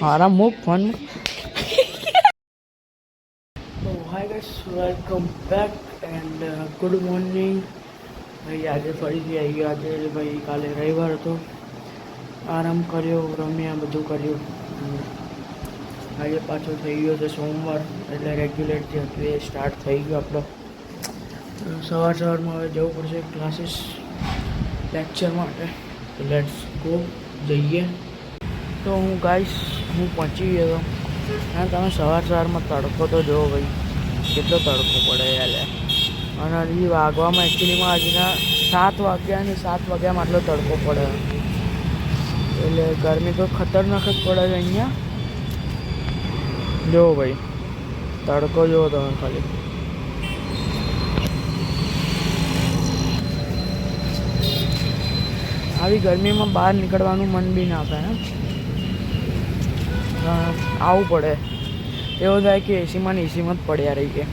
મારા મુખ ફોન તો hi guys, welcome back and good morning ભાઈ. આજે ફરીથી આવી ગયા. આજે ભાઈ કાલે રવિવાર હતો, આરામ કર્યો, રમ્યા, બધું કર્યું. આજે પાછો થઈ ગયો છે સોમવાર, એટલે રેગ્યુલર જે હતું એ સ્ટાર્ટ થઈ ગયો આપણો. સવારમાં હવે જવું પડશે ક્લાસીસ લેક્ચર માટે. લેટ્સ ગો, જઈએ. તો હું પહોંચી ગયો હતો. હા, તમે સવારમાં તડકો તો જુઓ ભાઈ, કેટલો તડકો પડે યાર. અને હજી વાગવામાં એકચ્યુઅલીમાં આજના 7 વાગ્યા ને 7 વાગ્યામાં આટલો તડકો પડે, એટલે ગરમી તો ખતરનાક જ પડે છે અહીંયા. જુઓ ભાઈ, તડકો જુઓ તમે ખાલી. આવી ગરમીમાં બહાર નીકળવાનું મન બી ના થાય. આવવું પડે, એવું થાય કે એસીમાં જ પડ્યા રહી ગયા.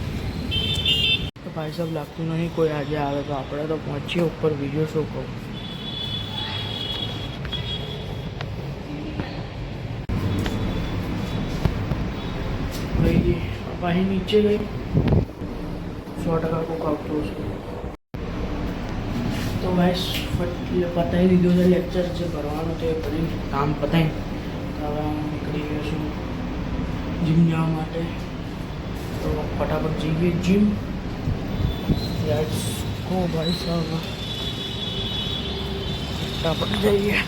તો ભાઈ સાહેબ લાગતું નહીં કોઈ આજે આવે, તો આપણે તો પહોંચીએ ઉપર. બીજું શું કહું. ભાઈ પાછી નીચે ગઈ, 100% કોક આવતો હશે. તો ભાઈ પતાવી દીધું છે લેક્ચર. જે ભરવાનું તે કરી કામ પતાવી હવે હું નીકળી ગયો છું જીમ જવા માટે. તો ફટાફટ જઈએ જીમ. લેટ્સ ગો ભાઈ સાહેબ, ફટાફટ જઈએ.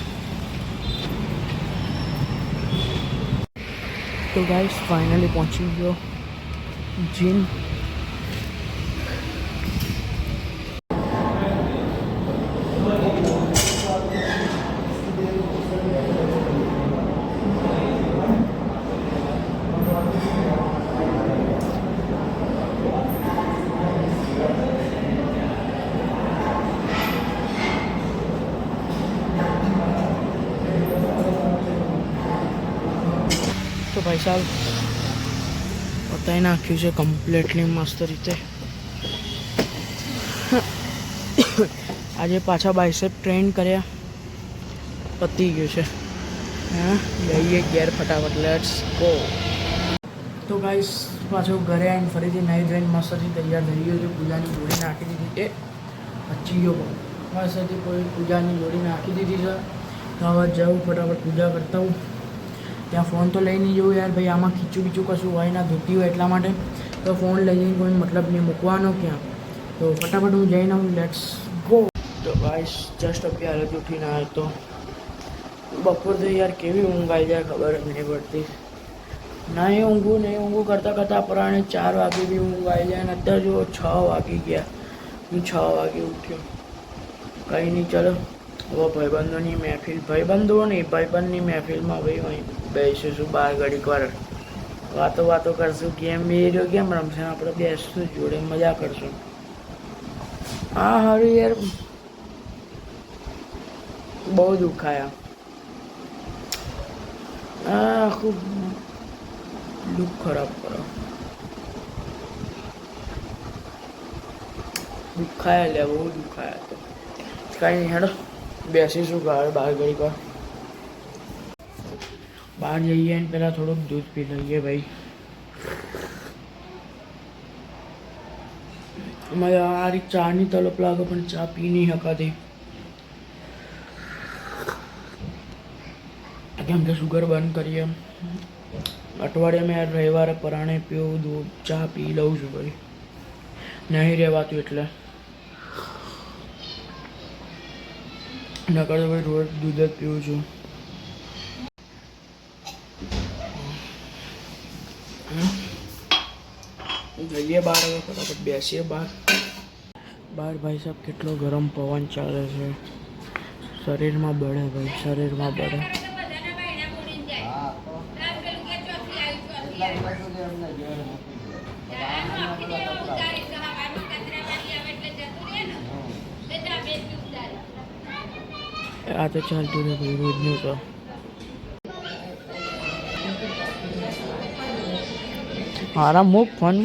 તો ગાઈસ ફાઇનલી પહોંચી ગયો જીમ. તો ભાઈ સાહેબ પતાવી નાખ્યું છે કમ્પ્લીટલી મસ્ત રીતે. આજે પાછા બાયસેપ ટ્રેન કર્યા, પતી ગયું છે. હા, જઈએ ઘેર ફટાફટ. Let's go. તો ગાઈસ પાછો ઘરે આવીને ફરીથી નાહી ધોઈને મસ્તથી તૈયાર થઈ ગયો છે. પૂજાની જોડી નાખી દીધી. પચી ગયો મસ્તથી કોઈ પૂજાની જોડી નાખી દીધી છે. તો હવે જાઉં ફટાફટ પૂજા કરતા હું. ત્યાં ફોન તો લઈ નહીં જવું યાર ભાઈ, આમાં ખીચું કશું હોય ના, ધોતી હોય એટલા માટે. તો ફોન લઈ જઈને કોઈ મતલબ નહીં, મૂકવાનો ક્યાં. તો ફટાફટ હું જઈને આવું. Let's go. તો ગાઈસ જસ્ટ અત્યારે જ ઉઠીને આવ્યો તો. બપોર તો યાર કેવી ઊંઘ આવી જાય ખબર જ નહીં પડતી. નહીં ઊંઘું કરતાં પરાણે 4 વાગે બી ઊંઘ આવી જાય. અને અત્યારે જો 6 વાગી ગયા, હું 6 વાગે ઉઠ્યો. કંઈ નહીં, ચલો હવે ભાઈબંધની મહેફિલમાં ભાઈ અહીં બેસીશું બહાર ઘડીક વાર, વાતો કરશું. ગેમ રમશે, આપણે બેસશું જોડે, મજા કરશું. હા હારું યાર, બહુ દુખાયા. આખું લુક ખરાબ કરો. દુખાયા લે, બહુ દુખાયા. તો કાંઈ નહીં, હેડો બેસીશું બહાર ઘડીક વાર. બહાર જઈએ ને પહેલાં થોડુંક દૂધ પી લઈએ ભાઈ. મને આ રીત ચાની તલપ લાગે, પણ ચા પી નહીં શકાતી, કેમ કે શુગર બંધ કરીએ. અઠવાડિયામાં યાર રવિવારે પરાણે પીવું દૂધ, ચા પી લઉં છું ભાઈ, નહીં રહેવાતું એટલે. નકર તો ભાઈ રોજ દૂધ જ પીવું છું. જઈએ બહાર, હવે ફટાફટ બેસીએ બહાર. ભાઈ સાહેબ કેટલો ગરમ પવન ચાલે છે. શરીરમાં બળે ભાઈ, શરીરમાં બળે. આ તો ચાલતું રહે ભાઈ, રોજનું તો. મારા મુખ ફોન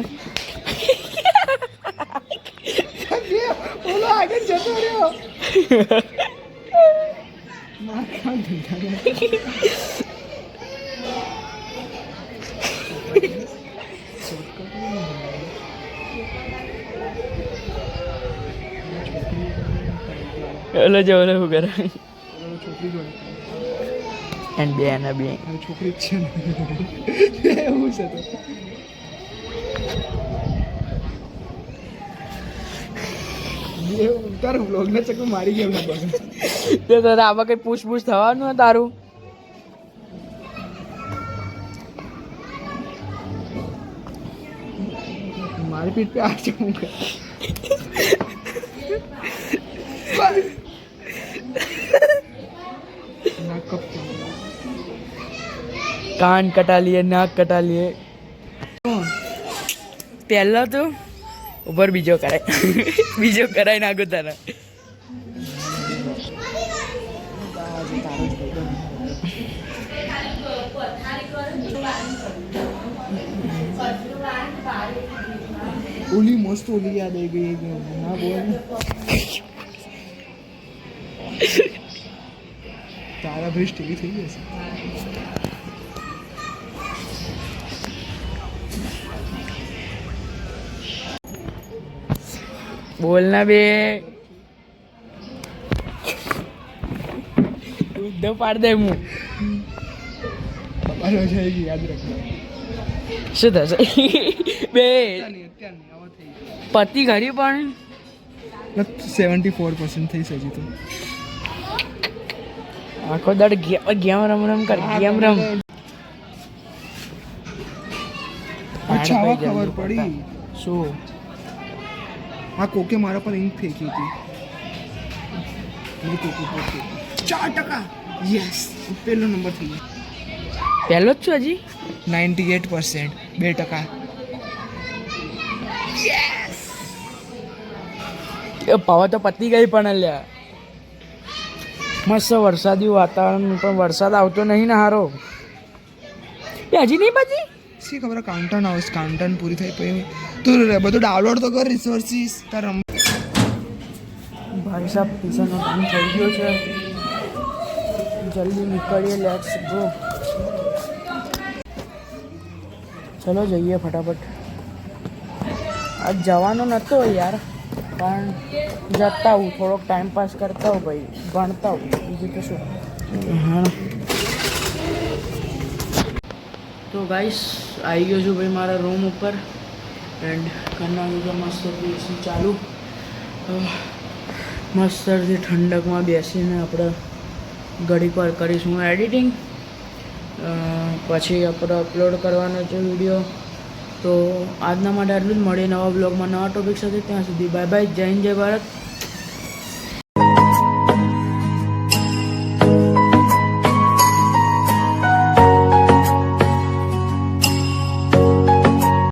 આગળ જતો રહ્યો. ઓલો જો ઓલો શું કરે છોકરી જોડે એન્ડ બે એના બે છોકરી જ છે ને એવું છે તો તારું બ્લોગના ચક્કર મારી ગયો ના બસ તો તારે આમાં કઈ પૂછ થવાનું હોય તારું મારી પીઠ पे आ जाऊंगा नाक कब કાન કટા લીએ નાક કટા લીએ પહેલો તો ઉપર બીજો કરાય બીજો કરાય નાખો તારા ओली मस्त ओली याद आई गई ना बोल तारा ब्रिज टीवी થઈ ગઈ છે બોલના બે દો પાડ દે હું પપ્પાનો જાયગી યાદ રાખજો શું થશે બે અત્યારની આવા થઈ પતિ ઘરી પણ 74% થઈ છે હજી તો આખો દાડ ગેમ રમ કર ગેમ રમ અચ્છા હવે ખબર પડી શું આ કોકે મારા પર ઇંક ફેંકી હતી કોકે 4% યસ પહેલો નંબર થઈ ગયો પહેલો જ છું હજી 98% 2% એ પાવા તો પતી ગઈ પણ લ્યા મસ્ત વરસાદી વાતાવરણ પણ વરસાદ આવતો નહીં ને હારો એ હજી નહીં પતી સી ખબર કાઉન્ટડાઉન આવે કાઉન્ટડાઉન પૂરી થઈ પછી તું બધું ડાઉનલોડ તો કર રિસોર્સિસ તાર ભાઈ સાહેબ ટ્યુશનનો ટાઈમ થઈ ગયો છે જલ્દી નીકળીએ લેટ્સ ગો ચલો જઈએ ફટાફટ આજ જવાનો નહોતો યાર પણ જતા હું થોડોક ટાઈમ પાસ કરતા હું ભાઈ ભણતા હું બીજું તો શું હા તો ગાઈસ આવી ગયો છું ભાઈ મારા રૂમ ઉપર એન્ડ કરના લીધે મસ્ત એસી ચાલુ મસ્તથી ઠંડકમાં બેસીને આપણે ઘડીક વાર કરીશું એડિટિંગ પછી આપણે અપલોડ કરવાનો છે વિડીયો તો આજના માટે આટલું જ મળીએ નવા બ્લોગમાં નવા ટોપિક સાથે ત્યાં સુધી બાય બાય જય હિન્દ જય ભારત